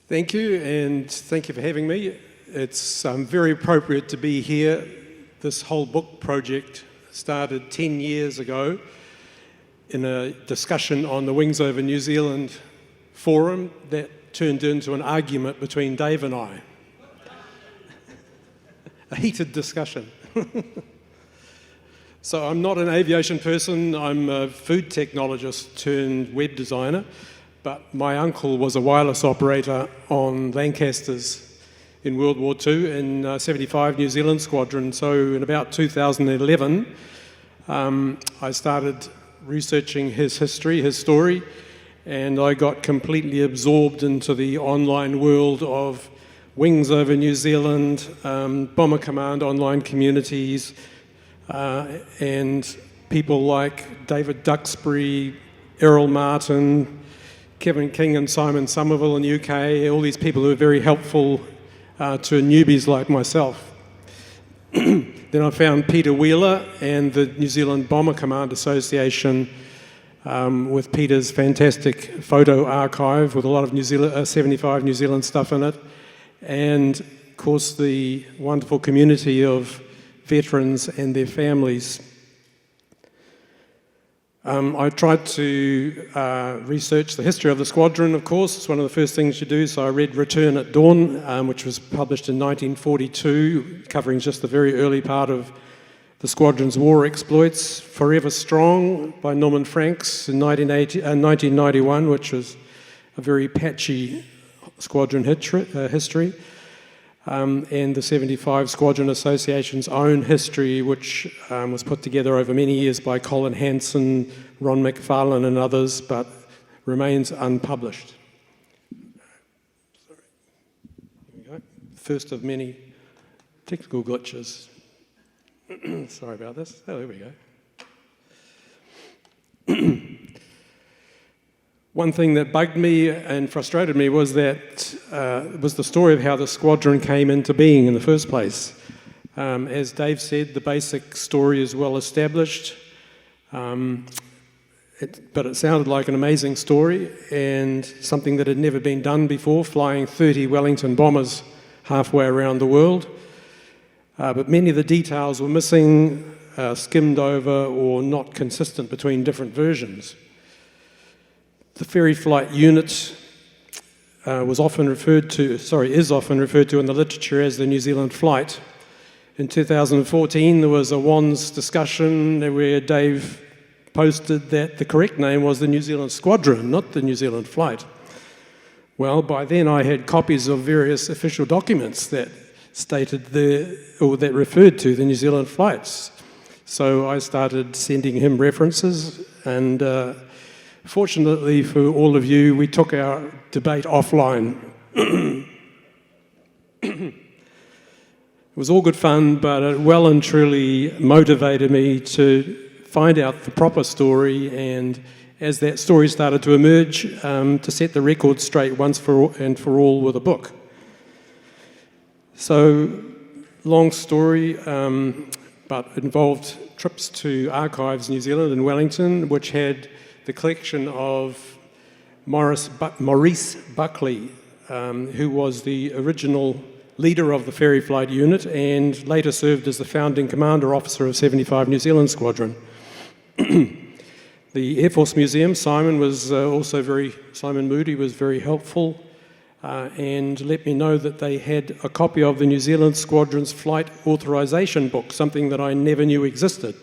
Thank you, and thank you for having me. It's very appropriate to be here. This whole book project started 10 years ago in a discussion on the Wings Over New Zealand forum that turned into an argument between Dave and I. A heated discussion. So I'm not an aviation person, I'm a food technologist turned web designer, but my uncle was a wireless operator on Lancasters in World War II in 75 New Zealand Squadron. So in about 2011, I started researching his history, his story, and I got completely absorbed into the online world of Wings Over New Zealand, Bomber Command online communities, and people like David Duxbury, Errol Martin, Kevin King and Simon Somerville in the UK, all these people who are very helpful to newbies like myself. Then I found Peter Wheeler and the New Zealand Bomber Command Association with Peter's fantastic photo archive with a lot of 75 New Zealand stuff in it, and of course the wonderful community of veterans and their families. I tried to research the history of the squadron, of course. It's one of the first things you do. So I read Return at Dawn, which was published in 1942, covering just the very early part of the squadron's war exploits. Forever Strong by Norman Franks in 1991, which was a very patchy squadron history. And the 75 Squadron Association's own history, which was put together over many years by Colin Hanson, Ron McFarlane and others, but remains unpublished. Sorry. Here we go. First of many technical glitches. Sorry about this. Oh, there we go. One thing that bugged me and frustrated me was that was the story of how the squadron came into being in the first place. As Dave said, the basic story is well established, but it sounded like an amazing story and something that had never been done before, flying 30 Wellington bombers halfway around the world. But many of the details were missing, skimmed over, or not consistent between different versions. The ferry flight unit is often referred to in the literature as the New Zealand flight. In 2014, there was a WONZ discussion where Dave posted that the correct name was the New Zealand Squadron, not the New Zealand flight. Well, by then I had copies of various official documents that stated that referred to the New Zealand flights. So I started sending him references, and fortunately for all of you, we took our debate offline. It was all good fun, but it well and truly motivated me to find out the proper story, and as that story started to emerge, to set the record straight once for all with a book. So, long story, but it involved trips to Archives New Zealand in Wellington, which had the collection of Maurice Buckley, who was the original leader of the ferry flight unit and later served as the founding commander officer of 75 New Zealand Squadron. The Air Force Museum, Simon Moody was very helpful and let me know that they had a copy of the New Zealand Squadron's flight authorization book, something that I never knew existed.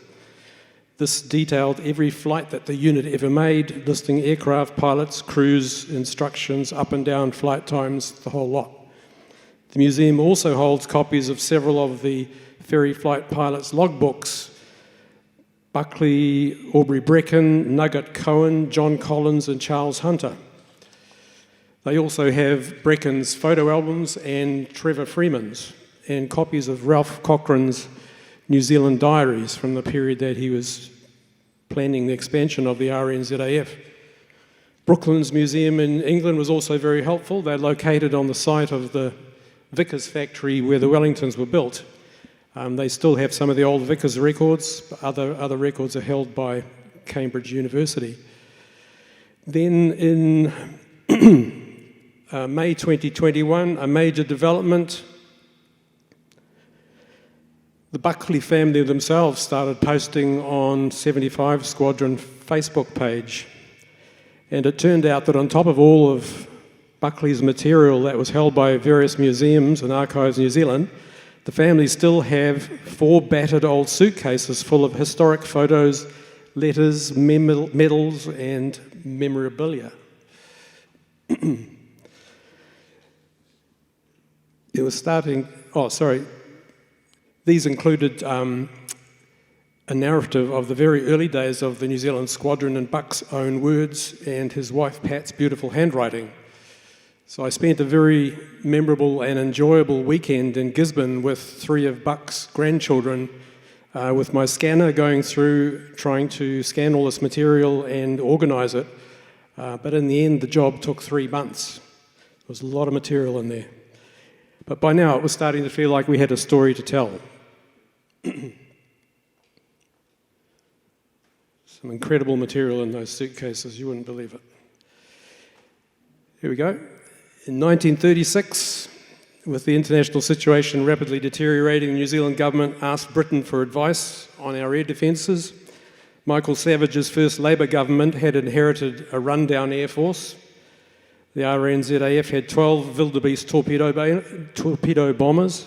This detailed every flight that the unit ever made, listing aircraft, pilots, crews, instructions, up and down flight times, the whole lot. The museum also holds copies of several of the ferry flight pilots' logbooks: Buckley, Aubrey Brecken, Nugget Cohen, John Collins and Charles Hunter. They also have Brecken's photo albums and Trevor Freeman's, and copies of Ralph Cochrane's New Zealand diaries from the period that he was planning the expansion of the RNZAF. Brooklands Museum in England was also very helpful. They're located on the site of the Vickers factory where the Wellingtons were built. They still have some of the old Vickers records, but other records are held by Cambridge University. Then in May 2021, a major development. The Buckley family themselves started posting on 75 Squadron Facebook page. And it turned out that on top of all of Buckley's material that was held by various museums and archives in New Zealand, the family still have 4 battered old suitcases full of historic photos, letters, medals, and memorabilia. It was starting, these included a narrative of the very early days of the New Zealand Squadron in Buck's own words and his wife Pat's beautiful handwriting. So I spent a very memorable and enjoyable weekend in Gisborne with 3 of Buck's grandchildren, with my scanner going through, trying to scan all this material and organise it. But in the end, the job took 3 months. There was a lot of material in there. But by now, it was starting to feel like we had a story to tell. Some incredible material in those suitcases, you wouldn't believe it. Here we go. In 1936, with the international situation rapidly deteriorating, the New Zealand government asked Britain for advice on our air defences. Michael Savage's first Labour government had inherited a rundown air force. The RNZAF had 12 wildebeest torpedo bombers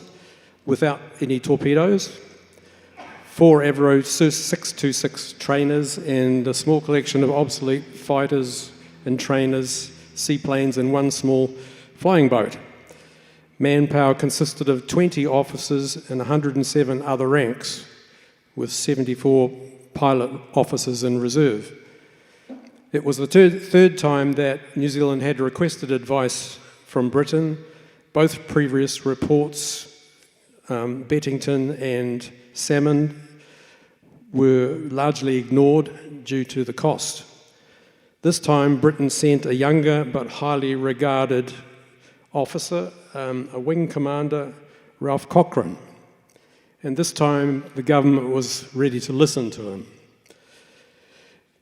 without any torpedoes, 4 Avro 626 trainers, and a small collection of obsolete fighters and trainers, seaplanes, and 1 small flying boat. Manpower consisted of 20 officers and 107 other ranks, with 74 pilot officers in reserve. It was the third time that New Zealand had requested advice from Britain. Both previous reports, Bettington and Salmon, were largely ignored due to the cost. This time, Britain sent a younger but highly regarded officer, a wing commander, Ralph Cochrane. And this time, the government was ready to listen to him.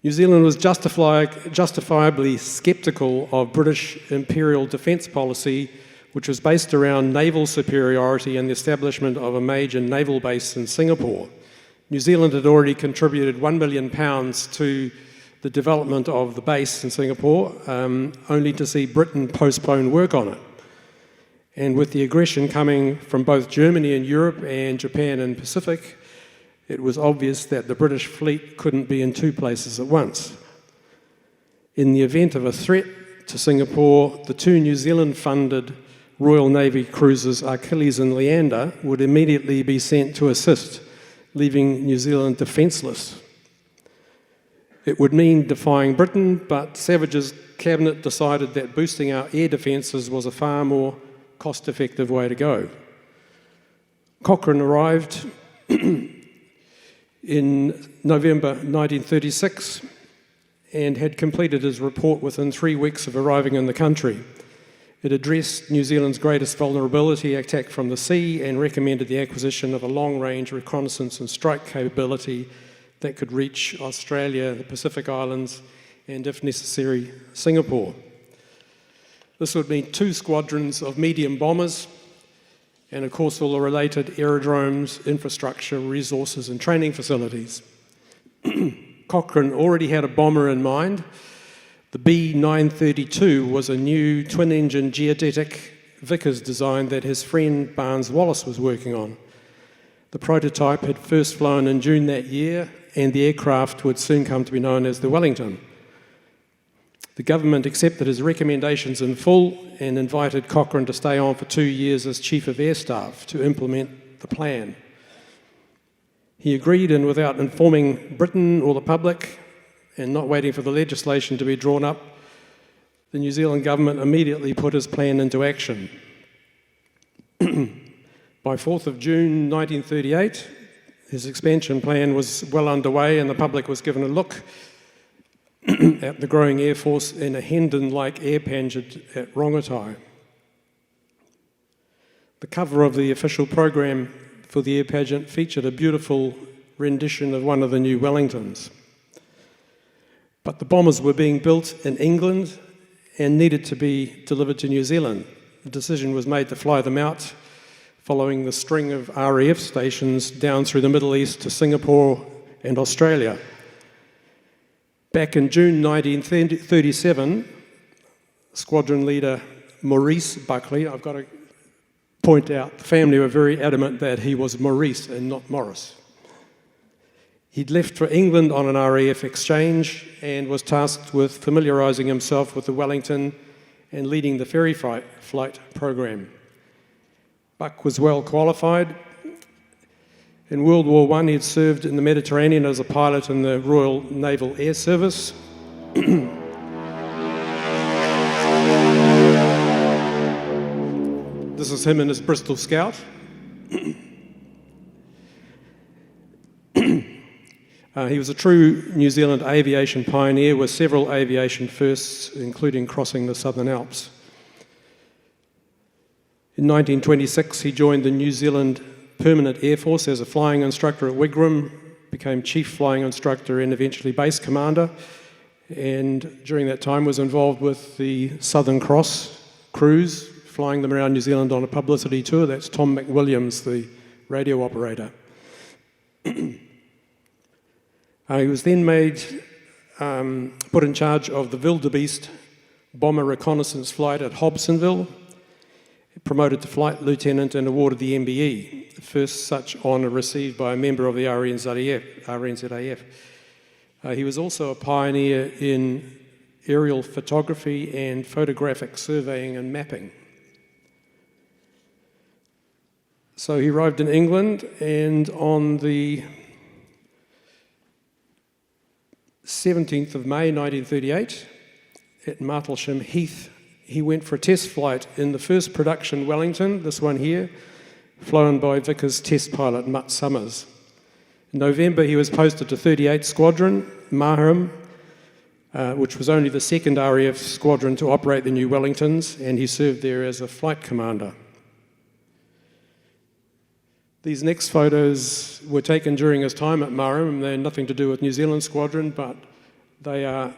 New Zealand was justifiably sceptical of British imperial defence policy, which was based around naval superiority and the establishment of a major naval base in Singapore. New Zealand had already contributed £1 million to the development of the base in Singapore, only to see Britain postpone work on it. And with the aggression coming from both Germany and Europe and Japan and Pacific, it was obvious that the British fleet couldn't be in 2 places at once. In the event of a threat to Singapore, the 2 New Zealand-funded Royal Navy cruisers Achilles and Leander would immediately be sent to assist, leaving New Zealand defenceless. It would mean defying Britain, but Savage's cabinet decided that boosting our air defences was a far more cost-effective way to go. Cochrane arrived in November 1936 and had completed his report within 3 weeks of arriving in the country. It addressed New Zealand's greatest vulnerability, attack from the sea, and recommended the acquisition of a long-range reconnaissance and strike capability that could reach Australia, the Pacific Islands, and, if necessary, Singapore. This would mean 2 squadrons of medium bombers, and of course all the related aerodromes, infrastructure, resources and training facilities. Cochrane already had a bomber in mind. The B932 was a new twin-engine geodetic Vickers design that his friend Barnes Wallace was working on. The prototype had first flown in June that year, and the aircraft would soon come to be known as the Wellington. The government accepted his recommendations in full and invited Cochrane to stay on for 2 years as Chief of Air Staff to implement the plan. He agreed, and without informing Britain or the public and not waiting for the legislation to be drawn up, the New Zealand government immediately put his plan into action. By 4th of June 1938, his expansion plan was well underway and the public was given a look at the growing Air Force in a Hendon-like air pageant at Rongotai. The cover of the official program for the air pageant featured a beautiful rendition of one of the new Wellingtons. But the bombers were being built in England, and needed to be delivered to New Zealand. The decision was made to fly them out following the string of RAF stations down through the Middle East to Singapore and Australia. Back in June 1937, squadron leader Maurice Buckley, I've got to point out, the family were very adamant that he was Maurice and not Morris. He'd left for England on an RAF exchange and was tasked with familiarising himself with the Wellington and leading the ferry flight program. Buck was well qualified. In World War I, he had served in the Mediterranean as a pilot in the Royal Naval Air Service. This is him in his Bristol Scout. He was a true New Zealand aviation pioneer with several aviation firsts, including crossing the Southern Alps. In 1926, he joined the New Zealand Permanent Air Force as a flying instructor at Wigram, became chief flying instructor and eventually base commander, and during that time was involved with the Southern Cross cruise, flying them around New Zealand on a publicity tour. That's Tom McWilliams, the radio operator. He was then put in charge of the Wildebeest bomber reconnaissance flight at Hobsonville, promoted to flight lieutenant and awarded the MBE, the first such honour received by a member of the RNZAF. He was also a pioneer in aerial photography and photographic surveying and mapping. So he arrived in England, and on the 17th of May 1938 at Martlesham Heath, he went for a test flight in the first production Wellington, this one here, flown by Vickers test pilot Mutt Summers. In November, he was posted to 38 Squadron, Marham, which was only the second RAF squadron to operate the new Wellingtons, and he served there as a flight commander. These next photos were taken during his time at Marham, and they're nothing to do with New Zealand Squadron, but they are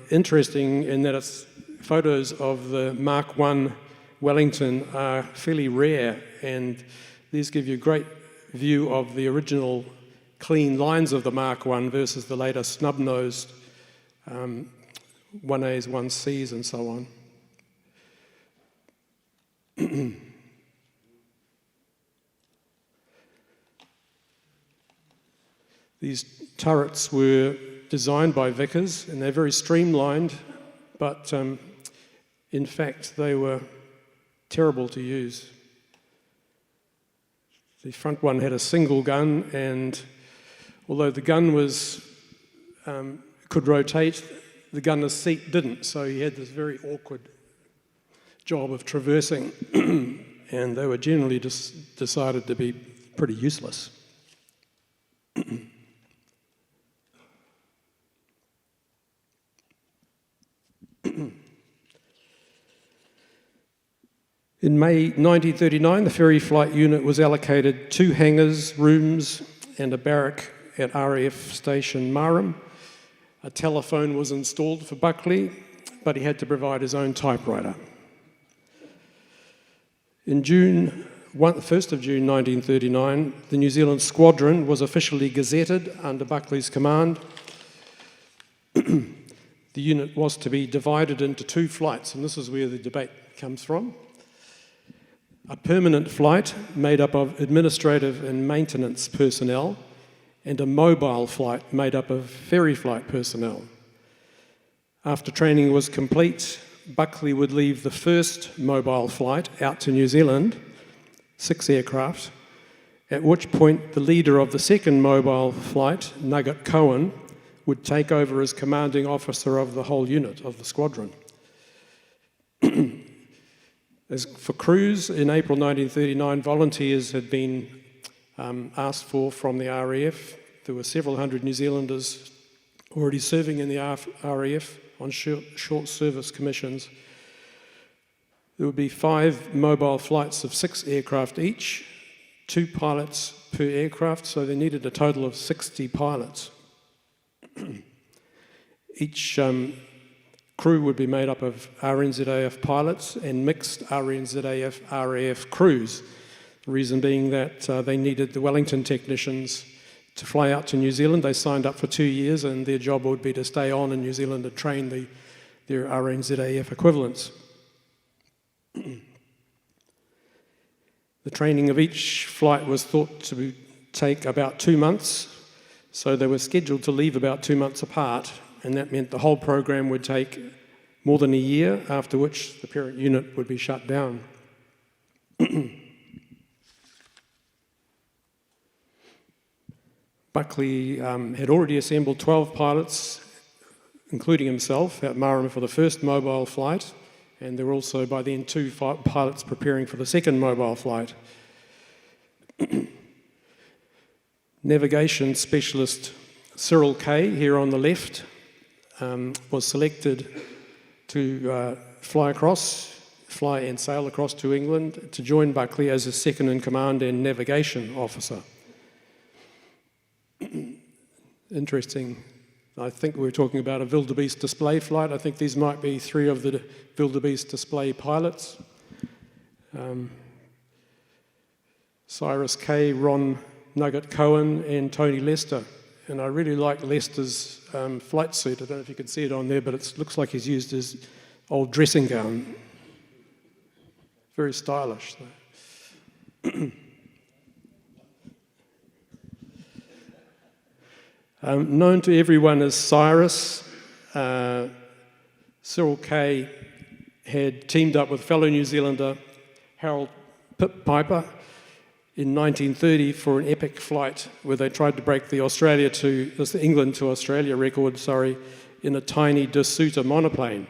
interesting in that it's photos of the Mark I Wellington are fairly rare, and these give you a great view of the original clean lines of the Mark I versus the later snub-nosed 1As, 1Cs, and so on. These turrets were designed by Vickers, and they're very streamlined, but in fact they were terrible to use. The front one had a single gun, and although the gun could rotate, the gunner's seat didn't, so he had this very awkward job of traversing, and they were generally just decided to be pretty useless. In May 1939, the ferry flight unit was allocated 2 hangars, rooms, and a barrack at RAF Station Marham. A telephone was installed for Buckley, but he had to provide his own typewriter. In 1st of June 1939, the New Zealand Squadron was officially gazetted under Buckley's command. The unit was to be divided into 2 flights, and this is where the debate comes from. A permanent flight made up of administrative and maintenance personnel, and a mobile flight made up of ferry flight personnel. After training was complete, Buckley would leave the first mobile flight out to New Zealand, 6 aircraft, at which point the leader of the second mobile flight, Nugget Cohen, would take over as commanding officer of the whole unit of the squadron. As for crews, in April 1939, volunteers had been asked for from the RAF. There were several hundred New Zealanders already serving in the RAF on short service commissions. There would be 5 mobile flights of 6 aircraft each, 2 pilots per aircraft, so they needed a total of 60 pilots. Each crew would be made up of RNZAF pilots and mixed RNZAF RAF crews. The reason being that they needed the Wellington technicians to fly out to New Zealand. They signed up for 2 years, and their job would be to stay on in New Zealand and train their RNZAF equivalents. The training of each flight was thought to take about 2 months, so they were scheduled to leave about 2 months apart, and that meant the whole program would take more than a year, after which the parent unit would be shut down. Buckley had already assembled 12 pilots, including himself, at Marham for the first mobile flight, and there were also by then 2 pilots preparing for the second mobile flight. Navigation specialist Cyril Kay, here on the left, was selected to fly and sail across to England to join Buckley as a second-in-command and navigation officer. Interesting. I think we were talking about a wildebeest display flight. I think these might be 3 of the wildebeest display pilots. Cyrus Kay, Ron Nugget Cohen, and Tony Lester. And I really like Lester's flight suit. I don't know if you can see it on there, but it looks like he's used his old dressing gown. Very stylish. Known to everyone as Cyrus, Cyril Kay had teamed up with fellow New Zealander Harold Piper in 1930 for an epic flight where they tried to break the England to Australia record, in a tiny De Soutta monoplane.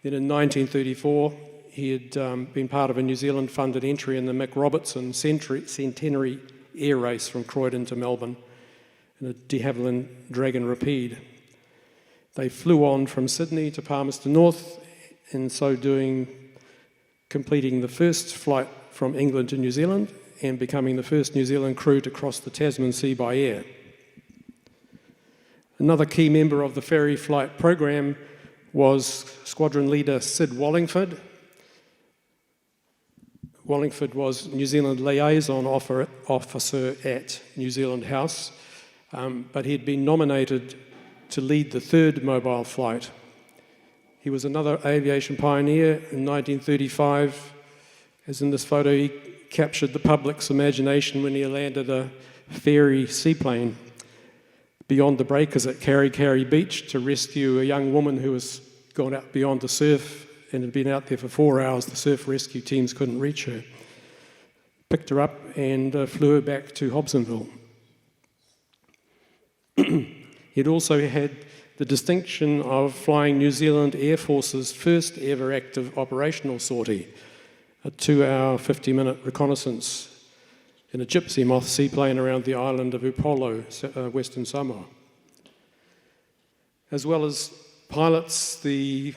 Then in 1934, he had been part of a New Zealand-funded entry in the Mick Robertson Centenary Air Race from Croydon to Melbourne in a de Havilland Dragon Rapide. They flew on from Sydney to Palmerston North, in so doing completing the first flight from England to New Zealand and becoming the first New Zealand crew to cross the Tasman Sea by air. Another key member of the ferry flight program was squadron leader Sid Wallingford. Wallingford was New Zealand liaison officer at New Zealand House, but he had been nominated to lead the third mobile flight. He was another aviation pioneer. In 1935, as in this photo, he captured the public's imagination when he landed a ferry seaplane beyond the breakers at Carry Beach to rescue a young woman who was gone out beyond the surf and had been out there for 4 hours. The surf rescue teams couldn't reach her. Picked her up and flew her back to Hobsonville. He'd also had the distinction of flying New Zealand Air Force's first ever active operational sortie, a 2-hour, 50-minute reconnaissance in a gypsy moth seaplane around the island of Upolu, Western Samoa. As well as pilots, the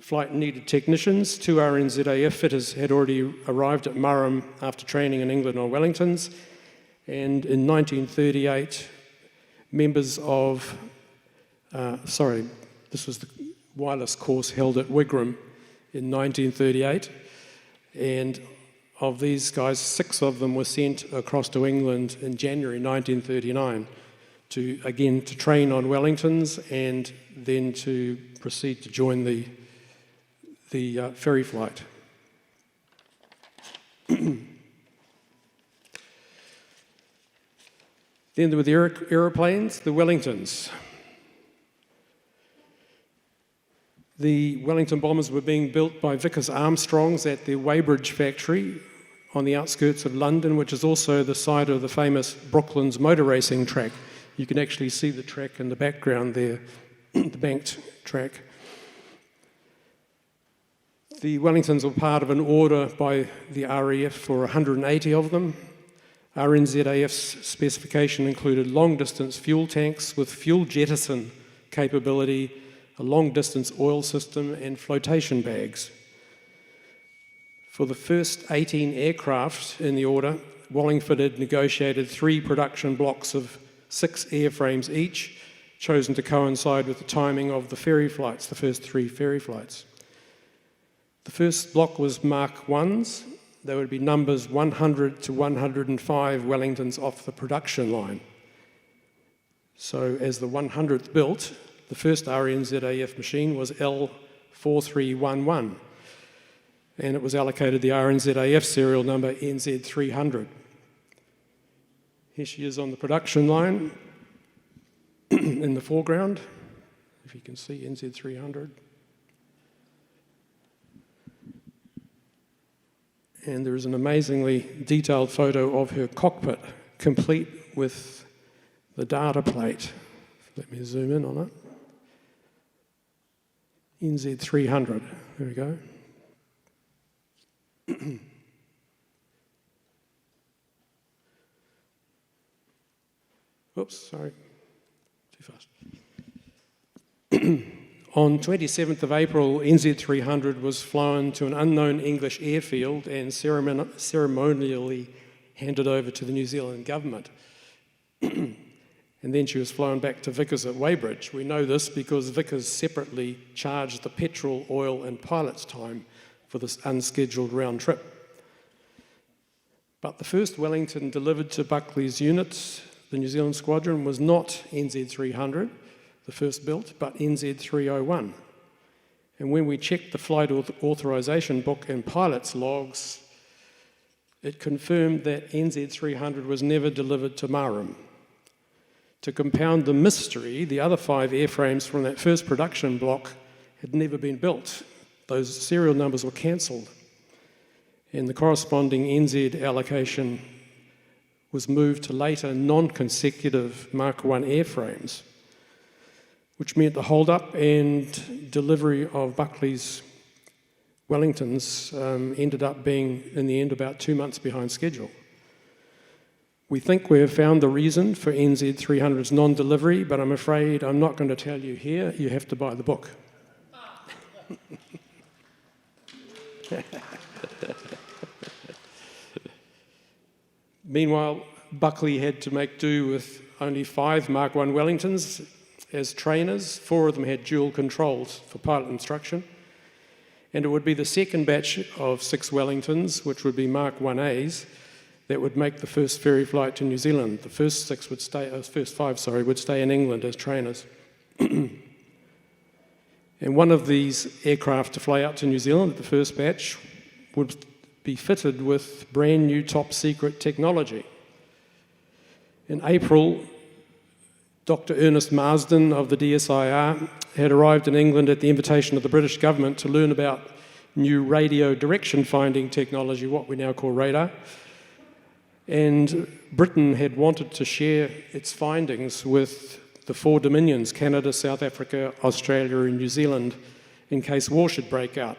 flight needed technicians. 2 RNZAF fitters had already arrived at Murrum after training in England on Wellingtons, and in 1938, members of, this was the wireless course held at Wigram in 1938, and of these guys, 6 of them were sent across to England in January 1939 to train on Wellingtons and then to proceed to join the ferry flight. Then there were the aeroplanes, the Wellingtons. The Wellington bombers were being built by Vickers Armstrongs at their Weybridge factory on the outskirts of London, which is also the site of the famous Brooklands motor racing track. You can actually see the track in the background there, the banked track. The Wellingtons were part of an order by the RAF for 180 of them. RNZAF's specification included long-distance fuel tanks with fuel jettison capability, a long-distance oil system, and flotation bags. For the first 18 aircraft in the order, Wallingford had negotiated 3 production blocks of 6 airframes each chosen to coincide with the timing of the ferry flights, the first 3 ferry flights. The first block was Mark 1s. There would be numbers 100 to 105 Wellingtons off the production line. So as the 100th built, the first RNZAF machine was L4311, and it was allocated the RNZAF serial number NZ300. Here she is on the production line in the foreground, if you can see NZ300. And there is an amazingly detailed photo of her cockpit, complete with the data plate. Let me zoom in on it. NZ300, there we go. Oops, sorry, too fast. On 27th of April, NZ300 was flown to an unknown English airfield and ceremonially handed over to the New Zealand government. And then she was flown back to Vickers at Weybridge. We know this because Vickers separately charged the petrol, oil and pilot's time for this unscheduled round trip. But the first Wellington delivered to Buckley's units, the New Zealand Squadron, was not NZ300, the first built, but NZ301. And when we checked the flight authorisation book and pilot's logs, it confirmed that NZ300 was never delivered to Marham. To compound the mystery, the other 5 airframes from that first production block had never been built. Those serial numbers were cancelled, and the corresponding NZ allocation was moved to later non-consecutive Mark I airframes, which meant the hold-up and delivery of Buckley's Wellingtons ended up being, in the end, about 2 months behind schedule. We think we have found the reason for NZ300's non-delivery, but I'm afraid I'm not going to tell you here. You have to buy the book. Meanwhile, Buckley had to make do with only 5 Mark I Wellingtons as trainers. 4 of them had dual controls for pilot instruction. And it would be the second batch of 6 Wellingtons, which would be Mark 1As, that would make the first ferry flight to New Zealand. The first 5 would stay in England as trainers. And one of these aircraft to fly out to New Zealand, the first batch, would be fitted with brand new top secret technology. In April, Dr. Ernest Marsden of the DSIR had arrived in England at the invitation of the British government to learn about new radio direction finding technology, what we now call radar. And Britain had wanted to share its findings with the 4 dominions, Canada, South Africa, Australia and New Zealand, in case war should break out.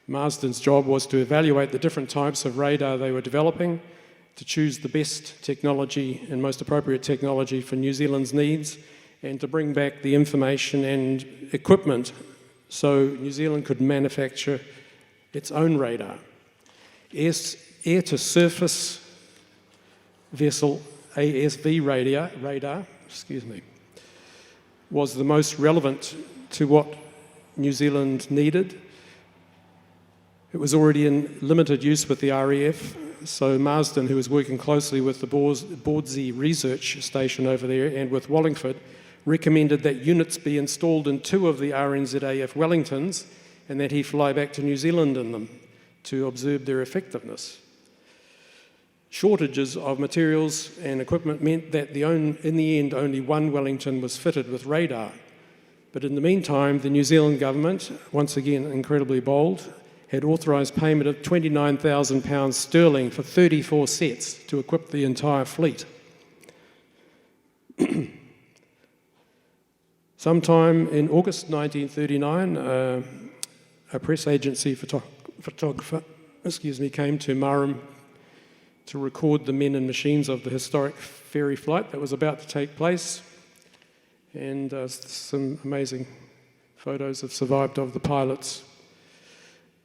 Marsden's job was to evaluate the different types of radar they were developing, to choose the best technology and most appropriate technology for New Zealand's needs, and to bring back the information and equipment so New Zealand could manufacture its own radar. Air-to-surface vessel ASV radar, was the most relevant to what New Zealand needed. It was already in limited use with the RAF, so Marsden, who was working closely with the Bawdsey Research Station over there and with Wallingford, recommended that units be installed in 2 of the RNZAF Wellingtons and that he fly back to New Zealand in them to observe their effectiveness. Shortages of materials and equipment meant that in the end only 1 Wellington was fitted with radar. But in the meantime, the New Zealand government, once again incredibly bold, had authorised payment of £29,000 sterling for 34 sets to equip the entire fleet. Sometime in August 1939, a press agency photographer came to Marham to record the men and machines of the historic ferry flight that was about to take place, and some amazing photos have survived of the pilots.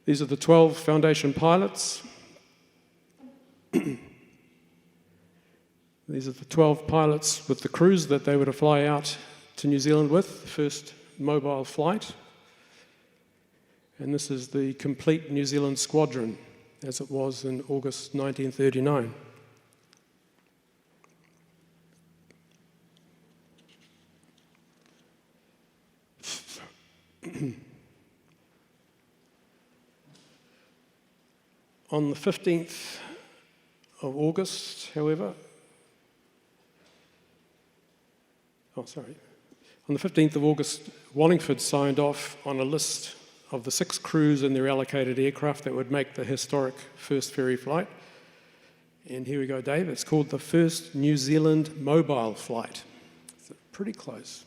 These are the 12 foundation pilots. These are the 12 pilots with the crews that they were to fly out to New Zealand with, the first mobile flight. And this is the complete New Zealand Squadron, as it was in August 1939. On the 15th of August, however, on the 15th of August, Wallingford signed off on a list of the 6 crews and their allocated aircraft that would make the historic first ferry flight. And here we go, Dave. It's called the first New Zealand mobile flight. It's pretty close.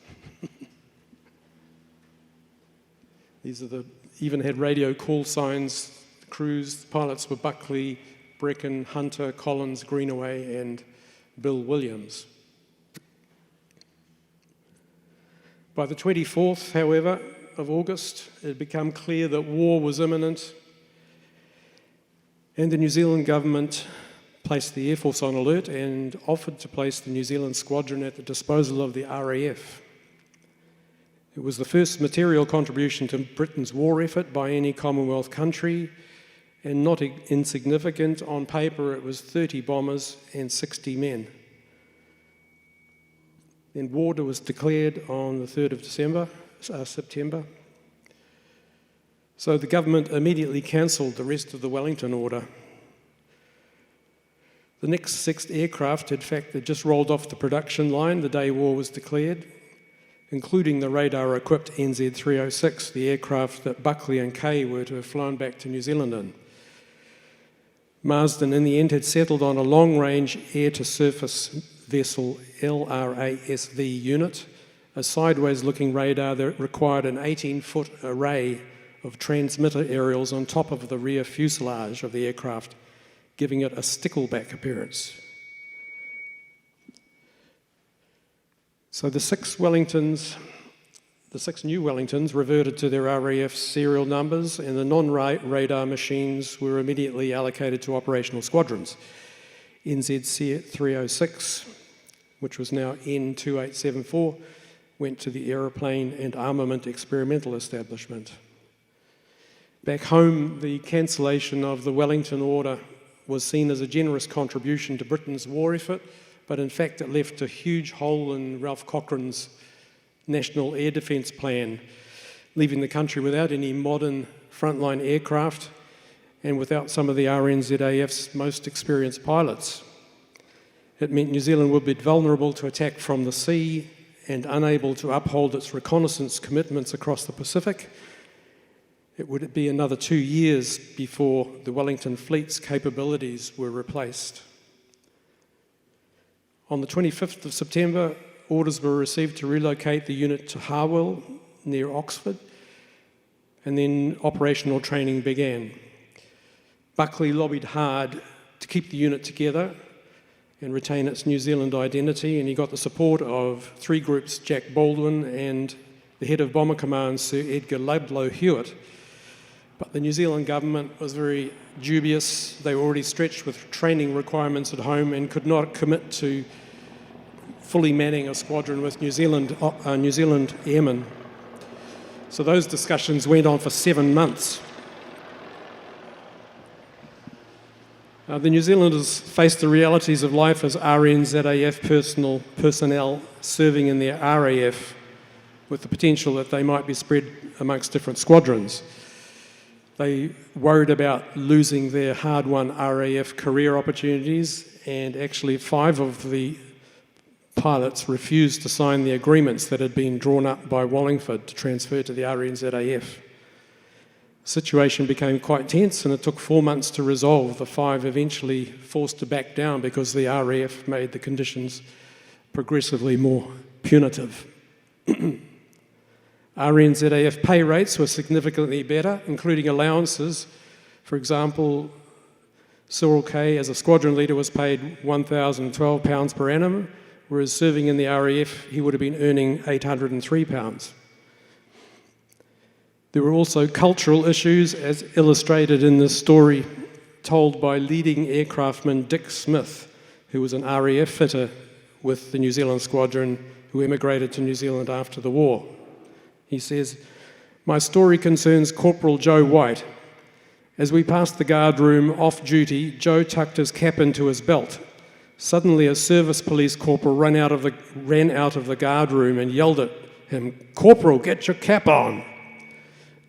These are even had radio call signs. The crews, pilots were Buckley, Brecken, Hunter, Collins, Greenaway, and Bill Williams. By the 24th, however, of August, it had become clear that war was imminent, and the New Zealand government placed the Air Force on alert and offered to place the New Zealand Squadron at the disposal of the RAF. It was the first material contribution to Britain's war effort by any Commonwealth country, and not insignificant. On paper, it was 30 bombers and 60 men. Then war was declared on the 3rd of September. So the government immediately cancelled the rest of the Wellington order. The next 6 aircraft, in fact, had just rolled off the production line the day war was declared, including the radar-equipped NZ-306, the aircraft that Buckley and Kay were to have flown back to New Zealand in. Marsden, in the end, had settled on a long-range air-to-surface vessel LRASV unit, a sideways-looking radar that required an 18-foot array of transmitter aerials on top of the rear fuselage of the aircraft, giving it a stickleback appearance. So the 6 new Wellingtons reverted to their RAF serial numbers, and the non-radar machines were immediately allocated to operational squadrons. NZ-306, which was now N2874, went to the Aeroplane and Armament Experimental Establishment. Back home, the cancellation of the Wellington order was seen as a generous contribution to Britain's war effort, but in fact it left a huge hole in Ralph Cochrane's National Air Defence Plan, leaving the country without any modern frontline aircraft and without some of the RNZAF's most experienced pilots. It meant New Zealand would be vulnerable to attack from the sea and unable to uphold its reconnaissance commitments across the Pacific. It would be another 2 years before the Wellington fleet's capabilities were replaced. On the 25th of September, orders were received to relocate the unit to Harwell, near Oxford, and then operational training began. Buckley lobbied hard to keep the unit together and retain its New Zealand identity, and he got the support of 3 groups, Jack Baldwin and the head of Bomber Command, Sir Edgar Ludlow Hewitt. But the New Zealand government was very dubious. They were already stretched with training requirements at home and could not commit to fully manning a squadron with New Zealand airmen. So those discussions went on for 7 months. The New Zealanders faced the realities of life as RNZAF personnel serving in their RAF, with the potential that they might be spread amongst different squadrons. They worried about losing their hard-won RAF career opportunities, and actually 5 of the pilots refused to sign the agreements that had been drawn up by Wallingford to transfer to the RNZAF. The situation became quite tense, and it took 4 months to resolve. The 5 eventually forced to back down because the RAF made the conditions progressively more punitive. RNZAF pay rates were significantly better, including allowances. For example, Cyril Kay, as a squadron leader, was paid £1,012 per annum, whereas serving in the RAF, he would have been earning £803. There were also cultural issues, as illustrated in this story told by leading aircraftman Dick Smith, who was an RAF fitter with the New Zealand Squadron who emigrated to New Zealand after the war. He says, "My story concerns Corporal Joe White. As we passed the guard room off duty, Joe tucked his cap into his belt. Suddenly a service police corporal ran out of the guard room and yelled at him, 'Corporal, get your cap on!'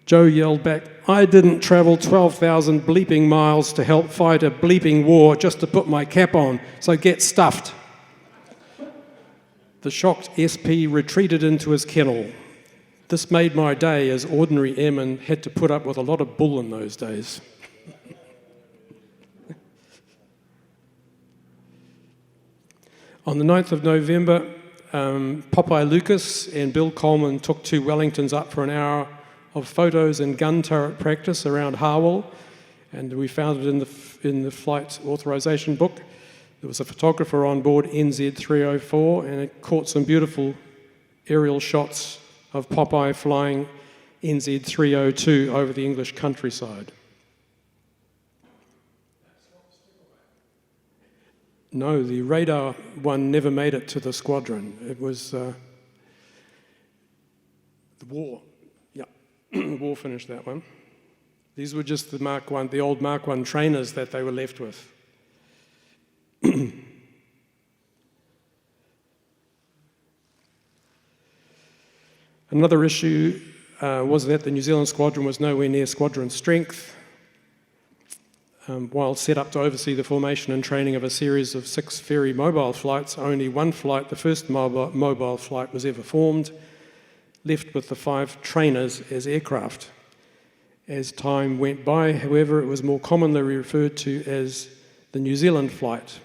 Joe yelled back, 'I didn't travel 12,000 bleeping miles to help fight a bleeping war just to put my cap on, so get stuffed.' The shocked SP retreated into his kennel. This made my day, as ordinary airmen had to put up with a lot of bull in those days." On the 9th of November, Popeye Lucas and Bill Coleman took 2 Wellingtons up for an hour of photos and gun turret practice around Harwell, and we found it in the flight authorization book. There was a photographer on board, NZ304, and it caught some beautiful aerial shots of Popeye flying NZ302 over the English countryside. No, the radar one never made it to the squadron. It was the war. Yeah, the war finished that one. These were just the old Mark I trainers that they were left with. Another issue was that the New Zealand Squadron was nowhere near squadron strength. While set up to oversee the formation and training of a series of 6 ferry mobile flights, only one flight, the first mobile flight, was ever formed, left with the 5 trainers as aircraft. As time went by, however, it was more commonly referred to as the New Zealand flight.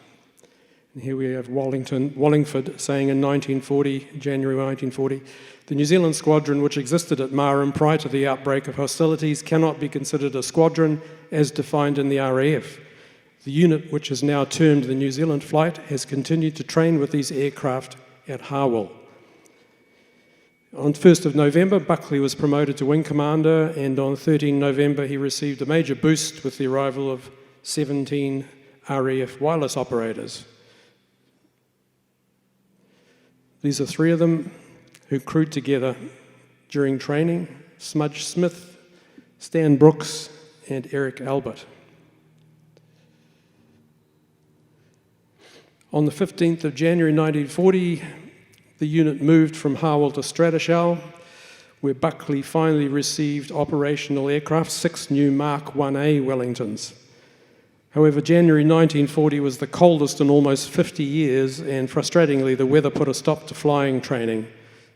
And here we have Wallingford saying in January 1940, "The New Zealand Squadron, which existed at Marham prior to the outbreak of hostilities, cannot be considered a squadron as defined in the RAF. The unit, which is now termed the New Zealand Flight, has continued to train with these aircraft at Harwell." On 1st of November, Buckley was promoted to Wing Commander, and on 13 November he received a major boost with the arrival of 17 RAF wireless operators. These are 3 of them who crewed together during training: Smudge Smith, Stan Brooks, and Eric Albert. On the 15th of January 1940, the unit moved from Harwell to Stradishall, where Buckley finally received operational aircraft, 6 new Mark 1A Wellingtons. However, January 1940 was the coldest in almost 50 years, and frustratingly, the weather put a stop to flying training.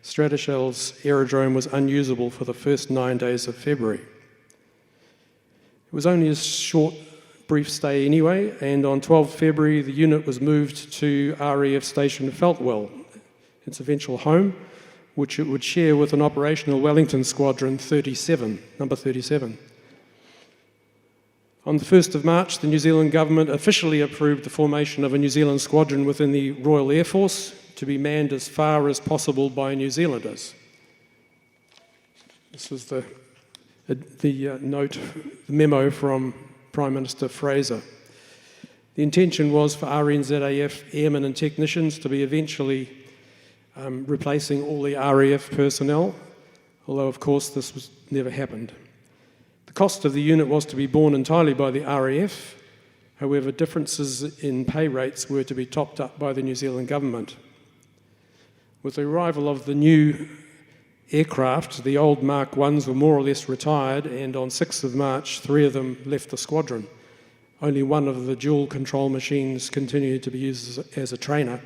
Stradishall's aerodrome was unusable for the first 9 days of February. It was only a short, brief stay anyway, and on 12 February, the unit was moved to RAF Station Feltwell, its eventual home, which it would share with an operational Wellington Squadron 37, number 37. On the 1st of March, the New Zealand government officially approved the formation of a New Zealand Squadron within the Royal Air Force to be manned as far as possible by New Zealanders. This is the memo from Prime Minister Fraser. The intention was for RNZAF airmen and technicians to be eventually replacing all the RAF personnel, although of course this never happened. The cost of the unit was to be borne entirely by the RAF, however differences in pay rates were to be topped up by the New Zealand government. With the arrival of the new aircraft, the old Mark I's were more or less retired, and on 6th of March, 3 of them left the squadron. Only one of the dual control machines continued to be used as a trainer.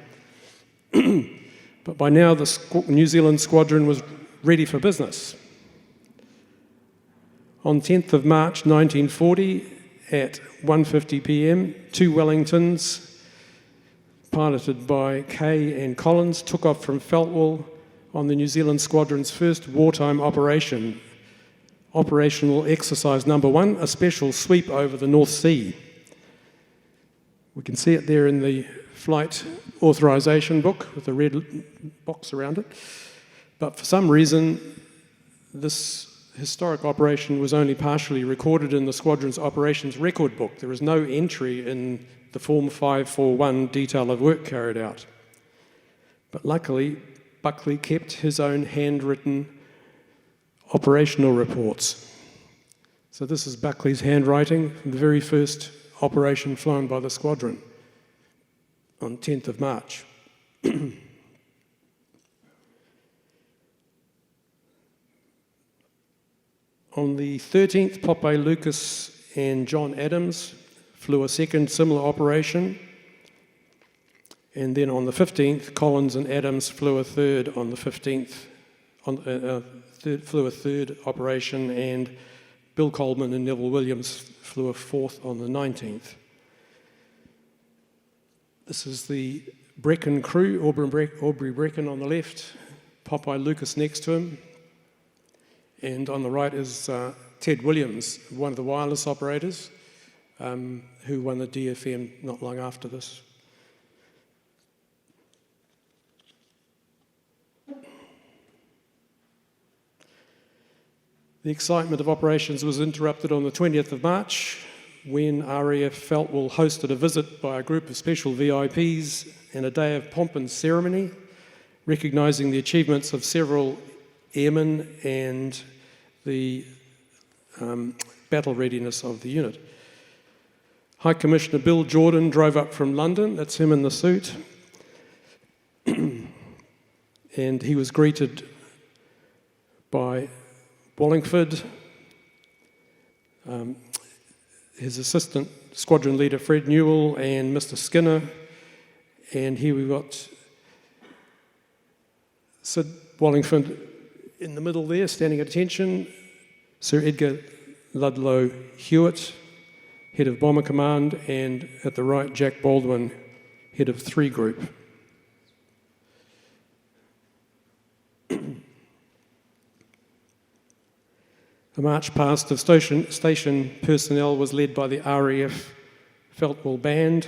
But by now, the New Zealand Squadron was ready for business. On 10th of March 1940, at 1:50 p.m, 2 Wellingtons, piloted by Kay and Collins, took off from Feltwell on the New Zealand Squadron's first wartime operation, Operational Exercise Number 1, a special sweep over the North Sea. We can see it there in the flight authorization book with the red box around it. But for some reason, this historic operation was only partially recorded in the squadron's operations record book. There is no entry in the Form 541 detail of work carried out. But luckily, Buckley kept his own handwritten operational reports. So this is Buckley's handwriting from the very first operation flown by the squadron on 10th of March. On the 13th, Popeye Lucas and John Adams flew a second similar operation. And then on the 15th, Collins and Adams flew a third on the 15th, flew a third operation, and Bill Coleman and Neville Williams flew a fourth on the 19th. This is the Brecon crew, Aubrey Brecon on the left, Popeye Lucas next to him, and on the right is Ted Williams, one of the wireless operators, who won the DFM not long after this. The excitement of operations was interrupted on the 20th of March when RAF Feltwell hosted a visit by a group of special VIPs and a day of pomp and ceremony, recognising the achievements of several airmen and the battle readiness of the unit. High Commissioner Bill Jordan drove up from London, that's him in the suit, and he was greeted by Wallingford, his assistant squadron leader Fred Newell, and Mr. Skinner. And here we've got Sid Wallingford in the middle there, standing at attention, Sir Edgar Ludlow Hewitt, head of Bomber Command, and at the right, Jack Baldwin, head of 3 Group. The march past of station personnel was led by the RAF Feltwell Band,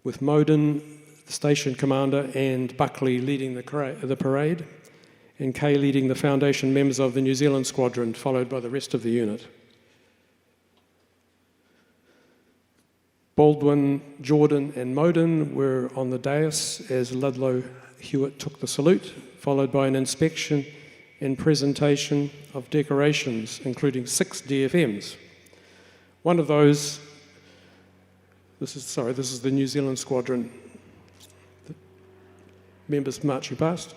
with Moden, the station commander, and Buckley leading the parade, and Kay leading the foundation members of the New Zealand Squadron, followed by the rest of the unit. Baldwin, Jordan, and Moden were on the dais as Ludlow Hewitt took the salute, followed by an inspection and presentation of decorations, including 6 DFMs. One of those, this is the New Zealand Squadron, the members marching past.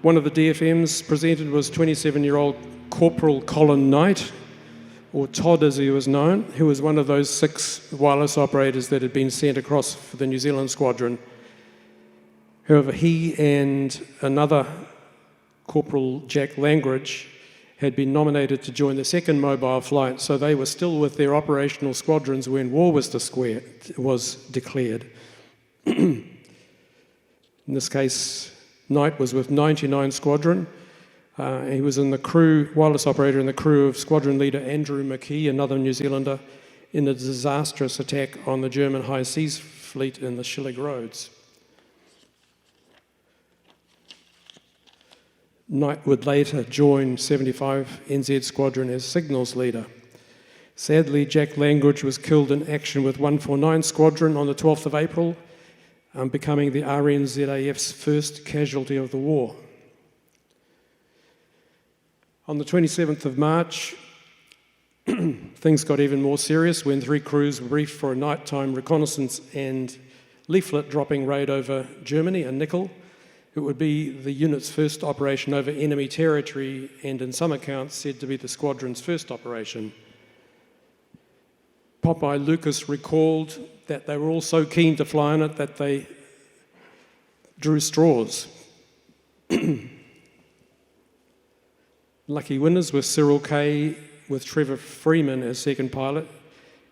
One of the DFMs presented was 27-year-old Corporal Colin Knight, or Todd as he was known, who was one of those 6 wireless operators that had been sent across for the New Zealand Squadron. However, he and another Corporal Jack Langridge had been nominated to join the second mobile flight, so they were still with their operational squadrons when war was declared. In this case, Knight was with 99 Squadron. He was in the crew, wireless operator in the crew of Squadron Leader Andrew McKee, another New Zealander, in a disastrous attack on the German High Seas Fleet in the Schillig Roads. Knight would later join 75 NZ Squadron as signals leader. Sadly, Jack Langridge was killed in action with 149 Squadron on the 12th of April, becoming the RNZAF's first casualty of the war. On the 27th of March, things got even more serious when 3 crews were briefed for a nighttime reconnaissance and leaflet dropping raid over Germany and Nickel. It would be the unit's first operation over enemy territory, and in some accounts said to be the squadron's first operation. Popeye Lucas recalled that they were all so keen to fly on it that they drew straws. Lucky winners were Cyril Kay with Trevor Freeman as second pilot,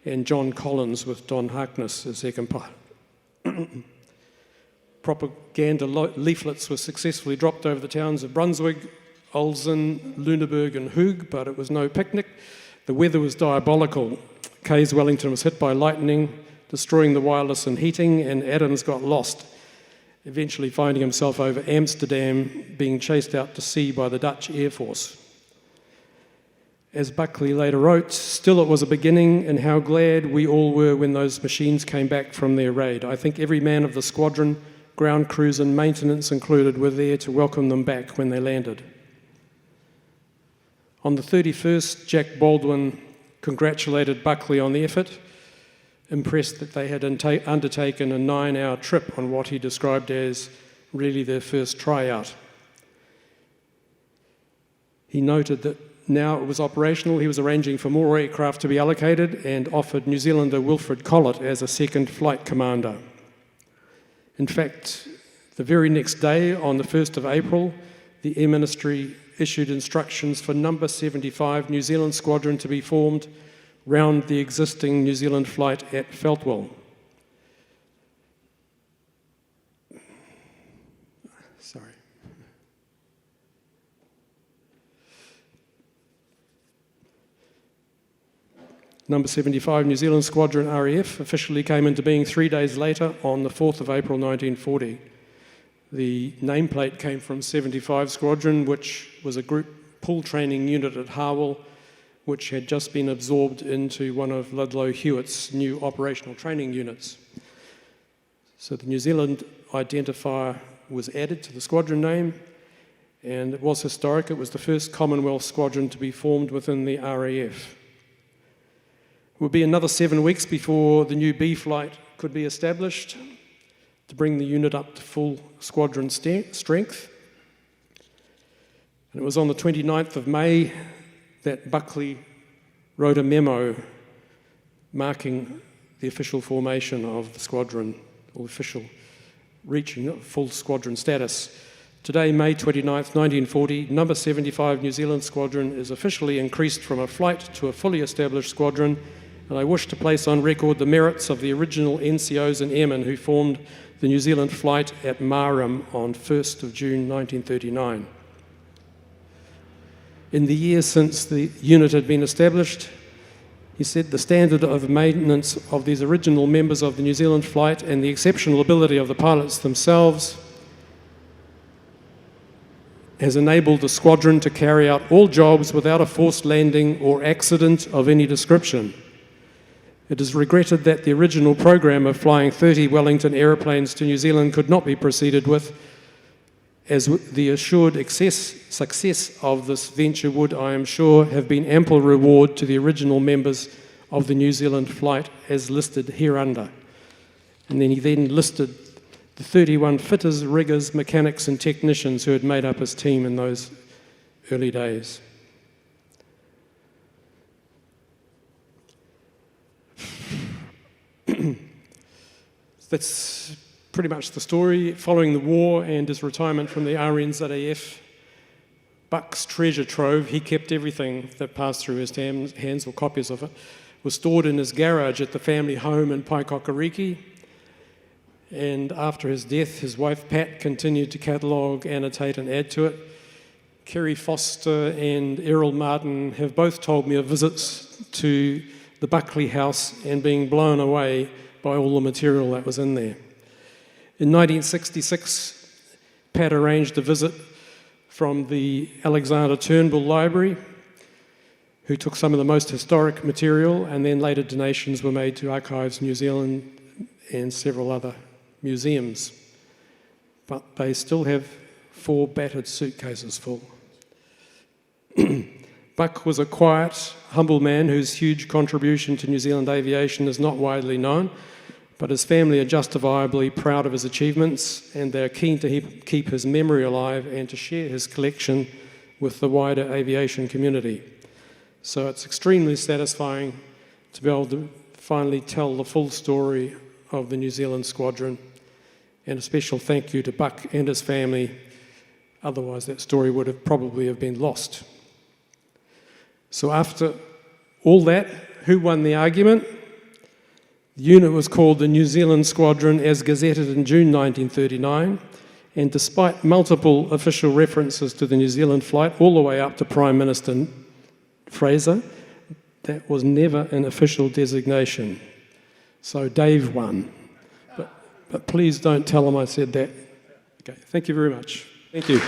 and John Collins with Don Harkness as second pilot. Propaganda leaflets were successfully dropped over the towns of Brunswick, Olsen, Lüneburg and Hoog, but it was no picnic. The weather was diabolical. Vickers Wellington was hit by lightning, destroying the wireless and heating, and Adams got lost, eventually finding himself over Amsterdam, being chased out to sea by the Dutch Air Force. As Buckley later wrote, "Still it was a beginning, and how glad we all were when those machines came back from their raid. I think every man of the squadron, ground crews and maintenance included, were there to welcome them back when they landed." On the 31st, Jack Baldwin congratulated Buckley on the effort, impressed that they had undertaken a 9-hour trip on what he described as really their first tryout. He noted that now it was operational, he was arranging for more aircraft to be allocated and offered New Zealander Wilfred Collett as a second flight commander. In fact, the very next day, on the 1st of April, the Air Ministry issued instructions for number 75 New Zealand Squadron to be formed round the existing New Zealand flight at Feltwell. Sorry. Number 75 New Zealand Squadron RAF officially came into being 3 days later on the 4th of April 1940. The nameplate came from 75 Squadron, which was a group pool training unit at Harwell, which had just been absorbed into one of Ludlow Hewitt's new operational training units. So the New Zealand identifier was added to the squadron name, and it was historic. It was the first Commonwealth squadron to be formed within the RAF. It would be another 7 weeks before the new B flight could be established to bring the unit up to full squadron strength. And it was on the 29th of May that Buckley wrote a memo marking the official formation of the squadron, or official reaching full squadron status. Today, May 29th, 1940, number 75 New Zealand Squadron is officially increased from a flight to a fully established squadron, and I wish to place on record the merits of the original NCOs and airmen who formed the New Zealand flight at Marham on 1st of June 1939. In the years since the unit had been established, he said, the standard of maintenance of these original members of the New Zealand flight and the exceptional ability of the pilots themselves has enabled the squadron to carry out all jobs without a forced landing or accident of any description. It is regretted that the original program of flying 30 Wellington aeroplanes to New Zealand could not be proceeded with, as the assured success of this venture would, I am sure, have been ample reward to the original members of the New Zealand flight as listed hereunder. And then he listed the 31 fitters, riggers, mechanics and technicians who had made up his team in those early days. That's pretty much the story. Following the war and his retirement from the RNZAF, Buck's treasure trove, he kept everything that passed through his hands, or copies of it, was stored in his garage at the family home in Paikokariki. And after his death, his wife Pat continued to catalogue, annotate and add to it. Kerry Foster and Errol Martin have both told me of visits to the Buckley house and being blown away by all the material that was in there. In 1966, Pat arranged a visit from the Alexander Turnbull Library, who took some of the most historic material, and then later donations were made to Archives New Zealand and several other museums. But they still have 4 battered suitcases full. Buck was a quiet, humble man whose huge contribution to New Zealand aviation is not widely known, but his family are justifiably proud of his achievements, and they're keen to keep his memory alive and to share his collection with the wider aviation community. So it's extremely satisfying to be able to finally tell the full story of the New Zealand Squadron, and a special thank you to Buck and his family, otherwise that story would have probably been lost. So after all that, who won the argument? The unit was called the New Zealand Squadron as gazetted in June 1939, and despite multiple official references to the New Zealand flight, all the way up to Prime Minister Fraser, that was never an official designation. So Dave won. But please don't tell him I said that. Okay, thank you very much. Thank you.